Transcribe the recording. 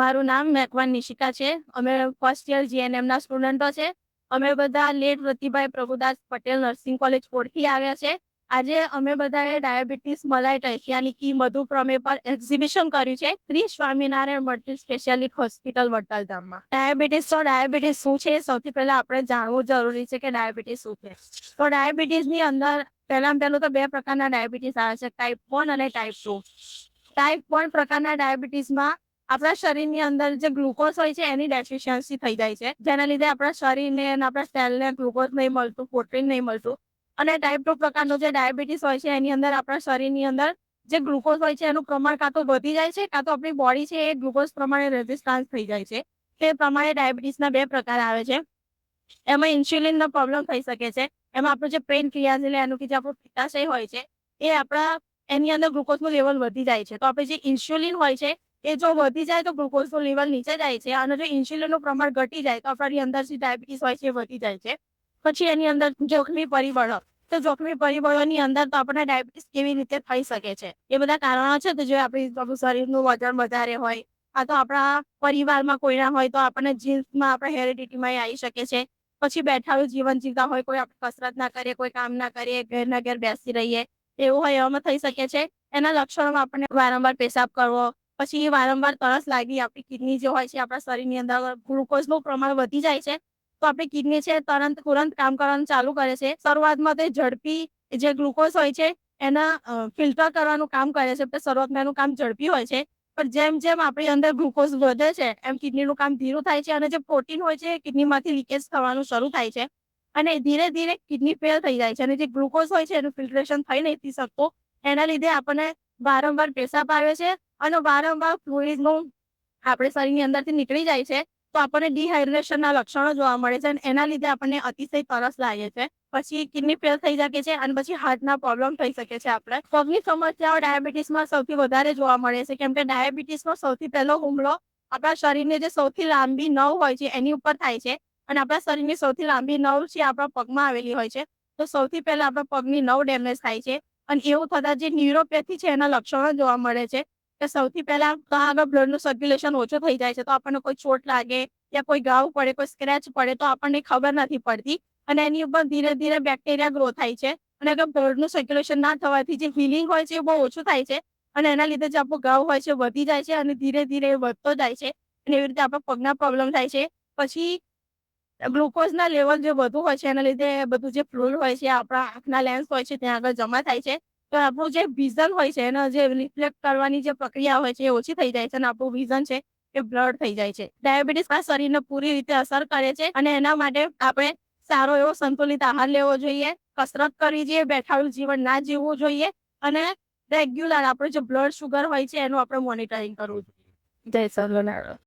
મારું નામ મેકવાન નિશિકા છે. અમે ફર્સ્ટ યર જીએનએમ ના સ્ટુડન્ટો છે. અમે બધા late Ratibhai Prabhudas Patel nursing college કોરથી આવ્યા છે. આજે અમે બધાએ ડાયાબિટીસ મલાઈ ટાઇફિયાની મધુ પ્રમેય પર એક્ઝિબિશન કર્યું છે Shri Swaminarayan multi speciality hospital વડતાલધામમાં. ડાયાબિટીસ શું છે સૌથી પહેલા આપણે જાણવું જરૂરી છે કે ડાયાબિટીસ શું છે. તો ડાયાબિટીસની અંદર પહેલું તો બે પ્રકારના ડાયાબિટીસ આવે છે, ટાઈપ 1 અને ટાઈપ 2. ટાઈપ 1 પ્રકારના ડાયાબિટીસમાં આપણા શરીરની અંદર જે ગ્લુકોઝ હોય છે એની ડેફિશિયન્સી થઈ જાય છે, જેના લીધે આપણા શરીરને અને આપણા સેલને ગ્લુકોઝ નહીં મળતું, પ્રોટીન નહીં મળતું. અને ટાઈપ 2 પ્રકારનો જે ડાયાબિટીસ હોય છે એની અંદર આપણા શરીરની અંદર જે ગ્લુકોઝ હોય છે એનું પ્રમાણ કાં તો વધી જાય છે, કાં તો આપણી બોડી છે એ ગ્લુકોઝ પ્રમાણે રેઝિસ્ટન્સ થઈ જાય છે. તે પ્રમાણે ડાયાબિટીસના બે પ્રકાર આવે છે. એમાં ઇન્સ્યુલિનનો પ્રોબ્લેમ થઈ શકે છે. એમાં આપણું જે પેનક્રિયાઝ એટલે એનું કે જે આપણું પિત્તાશય હોય છે એ આપણા એની અંદર ગ્લુકોઝનું લેવલ વધી જાય છે. તો આપણે જે ઇન્સ્યુલિન હોય છે એ જો વધી જાય તો ગ્લુકોઝનું લેવલ નીચે જાય છે, અને જો ઇન્સ્યુલિનનું પ્રમાણ ઘટી જાય તો આપણી અંદર જે ડાયાબિટીસ હોય છે એ વધી જાય છે. પછી એની અંદર જોખમી પરિબળો, તો જોખમી પરિબળોની અંદર તો આપણને ડાયાબિટીસ કેવી રીતે થઈ શકે છે એ બધા કારણો છે. તો જો આપણું શરીરનું વજન વધારે હોય, આ તો આપણા પરિવારમાં કોઈના હોય તો આપણને જીન્સમાં આપણે હેરિડિટીમાં આવી શકે છે. પછી બેઠાડું જીવન જીવતા હોય, કોઈ આપણે કસરત ના કરીએ, કોઈ કામ ના કરીએ, ઘરના ઘેર બેસી રહીએ, એવું હોય એવામાં થઈ શકે છે. એના લક્ષણોમાં આપણને વારંવાર પેશાબ કરવો, પછી વારંવાર તરસ લાગી, આપણી કિડની જે હોય છે આપણા શરીરની અંદર ગ્લુકોઝનું પ્રમાણ વધી જાય છે તો આપણી કિડની છે તુરંત કામ કરવાનું ચાલુ કરે છે. શરૂઆતમાં તે ઝડપી જે ગ્લુકોઝ હોય છે એના ફિલ્ટર કરવાનું કામ કરે છે. શરૂઆતમાં એનું કામ ઝડપી હોય છે, પણ જેમ જેમ આપણી અંદર ગ્લુકોઝ વધે છે એમ કિડનીનું કામ ધીરું થાય છે, અને જે પ્રોટીન હોય છે કિડનીમાંથી લીકેજ થવાનું શરૂ થાય છે, અને ધીરે ધીરે કિડની ફેલ થઈ જાય છે. અને જે ગ્લુકોઝ હોય છે એનું ફિલ્ટ્રેશન થઈ નથી શકતું, એના લીધે આપણને વારંવાર પેશાબ આવે છે અને વારંવાર ફ્લુઇડનું આપણે શરીરની અંદરથી નીકળી જાય છે. તો આપણને ડિહાઇડ્રેશનના લક્ષણો જોવા મળે છે, અને એના લીધે આપણને અતિશય તરસ લાગે છે. પછી કિડની ફેલ થઈ શકે છે, અને પછી હાર્ટના પ્રોબ્લેમ થઈ શકે છે. આપણે પગની સમસ્યાઓ ડાયાબિટીસમાં સૌથી વધારે જોવા મળે છે, કેમ કે ડાયાબિટીસનો સૌથી પહેલો હુમલો આપણા શરીરની જે સૌથી લાંબી નવ હોય છે એની ઉપર થાય છે. અને આપણા શરીરની સૌથી લાંબી નવ છે આપણા પગમાં આવેલી હોય છે. તો સૌથી પહેલા આપણા પગની નવ ડેમેજ થાય છે, અને એવું થતા જે ન્યુરોપેથી છે એના લક્ષણો જોવા મળે છે કે સૌથી પહેલા તો આગળ બ્લડનું સર્ક્યુલેશન ઓછું થઈ જાય છે. તો આપણને કોઈ ચોટ લાગે યા કોઈ ઘાવ પડે, કોઈ સ્ક્રેચ પડે તો આપણને ખબર નથી પડતી, અને એની ઉપર ધીરે ધીરે બેક્ટેરિયા ગ્રો થાય છે. અને અગર બ્લડનું સર્ક્યુલેશન ના થવાથી જે હીલિંગ હોય છે એ બહુ ઓછું થાય છે, અને એના લીધે જે આપણો ઘાવ હોય છે વધી જાય છે, અને ધીરે ધીરે વધતો જાય છે, અને એવી રીતે આપણા પગના પ્રોબ્લેમ થાય છે. પછી ગ્લુકોઝના લેવલ જે વધુ હોય છે એના લીધે બધું જે ફ્લુઇડ હોય છે આપણા આંખના લેન્સ હોય છે ત્યાં આગળ જમા થાય છે. તો આપણું જે વિઝન હોય છે એના જે રિફ્લેક્ટ કરવાની જે પ્રક્રિયા હોય છે એ ઓછી થઈ જાય છે, અને આપણું વિઝન છે એ બ્લડ થઈ જાય છે. ડાયાબિટીસ આ શરીરને પૂરી રીતે અસર કરે છે, અને એના માટે આપણે સારો એવો સંતુલિત આહાર લેવો જોઈએ, કસરત કરવી જોઈએ, બેઠાડું જીવન ના જીવવું જોઈએ, અને રેગ્યુલર આપણું જે બ્લડ શુગર હોય છે એનું આપણે મોનિટરિંગ કરવું જોઈએ. જય સર્વનારાયણ.